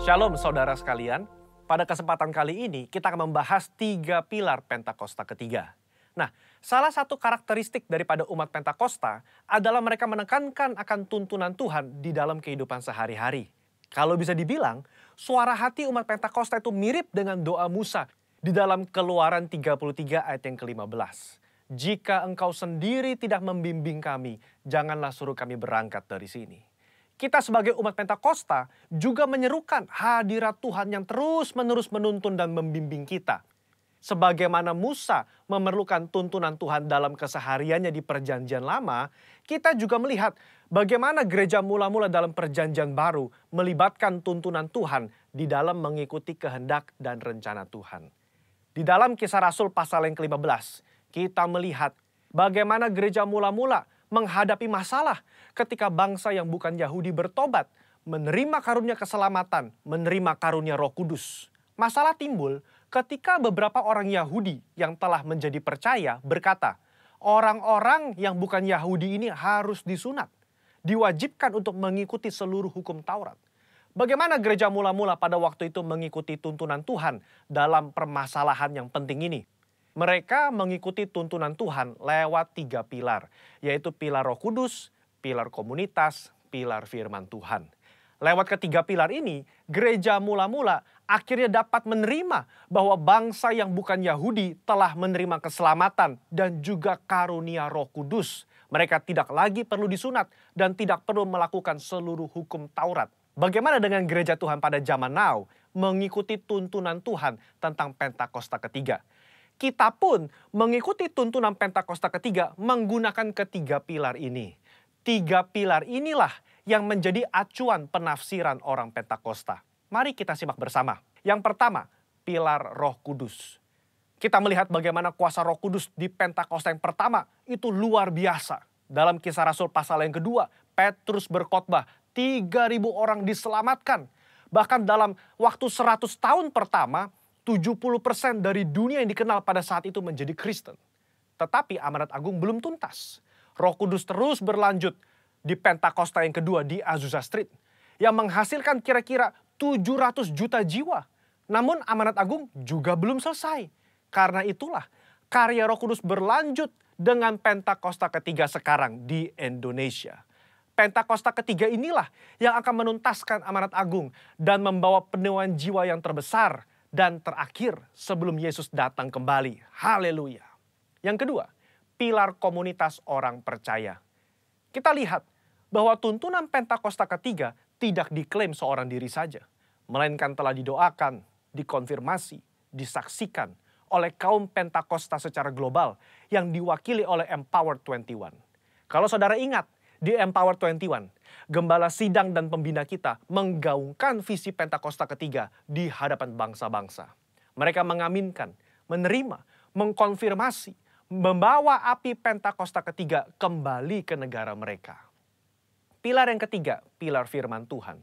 Shalom saudara sekalian, pada kesempatan kali ini kita akan membahas 3 pilar Pentakosta ketiga. Nah, salah satu karakteristik daripada umat Pentakosta adalah mereka menekankan akan tuntunan Tuhan di dalam kehidupan sehari-hari. Kalau bisa dibilang, suara hati umat Pentakosta itu mirip dengan doa Musa di dalam Keluaran 33 ayat yang ke-15. Jika engkau sendiri tidak membimbing kami, janganlah suruh kami berangkat dari sini. Kita sebagai umat Pentakosta juga menyerukan hadirat Tuhan yang terus-menerus menuntun dan membimbing kita. Sebagaimana Musa memerlukan tuntunan Tuhan dalam kesehariannya di Perjanjian Lama, kita juga melihat bagaimana gereja mula-mula dalam Perjanjian Baru melibatkan tuntunan Tuhan di dalam mengikuti kehendak dan rencana Tuhan. Di dalam Kisah Rasul pasal yang ke-15, kita melihat bagaimana gereja mula-mula menghadapi masalah ketika bangsa yang bukan Yahudi bertobat, menerima karunia keselamatan, menerima karunia Roh Kudus. Masalah timbul ketika beberapa orang Yahudi yang telah menjadi percaya berkata, orang-orang yang bukan Yahudi ini harus disunat, diwajibkan untuk mengikuti seluruh hukum Taurat. Bagaimana gereja mula-mula pada waktu itu mengikuti tuntunan Tuhan dalam permasalahan yang penting ini? Mereka mengikuti tuntunan Tuhan lewat 3 pilar, yaitu pilar Roh Kudus, pilar komunitas, pilar firman Tuhan. Lewat ketiga pilar ini, gereja mula-mula akhirnya dapat menerima bahwa bangsa yang bukan Yahudi telah menerima keselamatan dan juga karunia Roh Kudus. Mereka tidak lagi perlu disunat dan tidak perlu melakukan seluruh hukum Taurat. Bagaimana dengan gereja Tuhan pada zaman now mengikuti tuntunan Tuhan tentang Pentakosta ketiga? Kita pun mengikuti tuntunan Pentakosta ketiga menggunakan ketiga pilar ini. 3 pilar inilah yang menjadi acuan penafsiran orang Pentakosta. Mari kita simak bersama. Yang pertama, pilar Roh Kudus. Kita melihat bagaimana kuasa Roh Kudus di Pentakosta yang pertama itu luar biasa. Dalam Kisah Rasul pasal yang kedua, Petrus berkhotbah, 3.000 orang diselamatkan. Bahkan dalam waktu 100 tahun pertama, 70% dari dunia yang dikenal pada saat itu menjadi Kristen. Tetapi amanat agung belum tuntas. Roh Kudus terus berlanjut di Pentakosta yang kedua di Azusa Street, yang menghasilkan kira-kira 700 juta jiwa. Namun amanat agung juga belum selesai. Karena itulah karya Roh Kudus berlanjut dengan Pentakosta ketiga sekarang di Indonesia. Pentakosta ketiga inilah yang akan menuntaskan amanat agung dan membawa penuaian jiwa yang terbesar dan terakhir sebelum Yesus datang kembali. Haleluya. Yang kedua, pilar komunitas orang percaya. Kita lihat bahwa tuntunan Pentakosta ketiga tidak diklaim seorang diri saja, melainkan telah didoakan, dikonfirmasi, disaksikan oleh kaum Pentakosta secara global yang diwakili oleh Empower 21. Kalau saudara ingat, di Empower 21, gembala sidang dan pembina kita menggaungkan visi Pentakosta ketiga di hadapan bangsa-bangsa. Mereka mengaminkan, menerima, mengkonfirmasi, membawa api Pentakosta ketiga kembali ke negara mereka. Pilar yang ketiga, pilar firman Tuhan.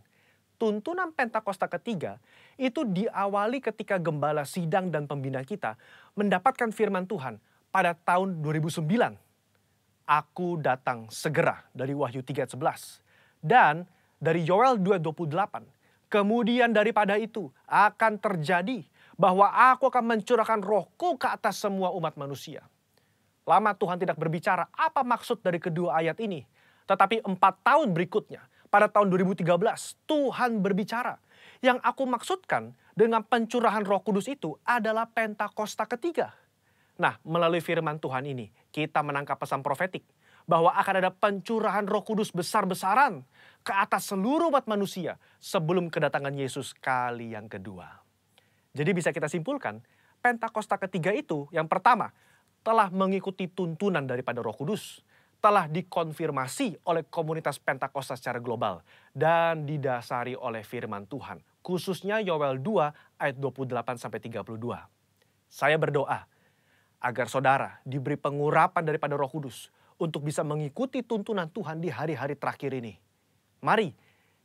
Tuntunan Pentakosta ketiga itu diawali ketika gembala sidang dan pembina kita mendapatkan firman Tuhan pada tahun 2009. Aku datang segera dari Wahyu 3:11 dan dari Yoel 2:28. Kemudian daripada itu akan terjadi bahwa aku akan mencurahkan rohku ke atas semua umat manusia. Lama Tuhan tidak berbicara apa maksud dari kedua ayat ini. Tetapi 4 tahun berikutnya, pada tahun 2013, Tuhan berbicara. Yang aku maksudkan dengan pencurahan Roh Kudus itu adalah Pentakosta ketiga. Nah, melalui firman Tuhan ini, kita menangkap pesan profetik bahwa akan ada pencurahan Roh Kudus besar-besaran ke atas seluruh umat manusia sebelum kedatangan Yesus kali yang kedua. Jadi bisa kita simpulkan, Pentakosta ketiga itu yang pertama, telah mengikuti tuntunan daripada Roh Kudus, telah dikonfirmasi oleh komunitas Pentakosta secara global, dan didasari oleh firman Tuhan, khususnya Yoel 2 ayat 28-32. Saya berdoa agar saudara diberi pengurapan daripada Roh Kudus untuk bisa mengikuti tuntunan Tuhan di hari-hari terakhir ini. Mari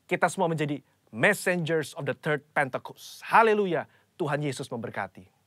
kita semua menjadi messengers of the third Pentecost. Haleluya, Tuhan Yesus memberkati.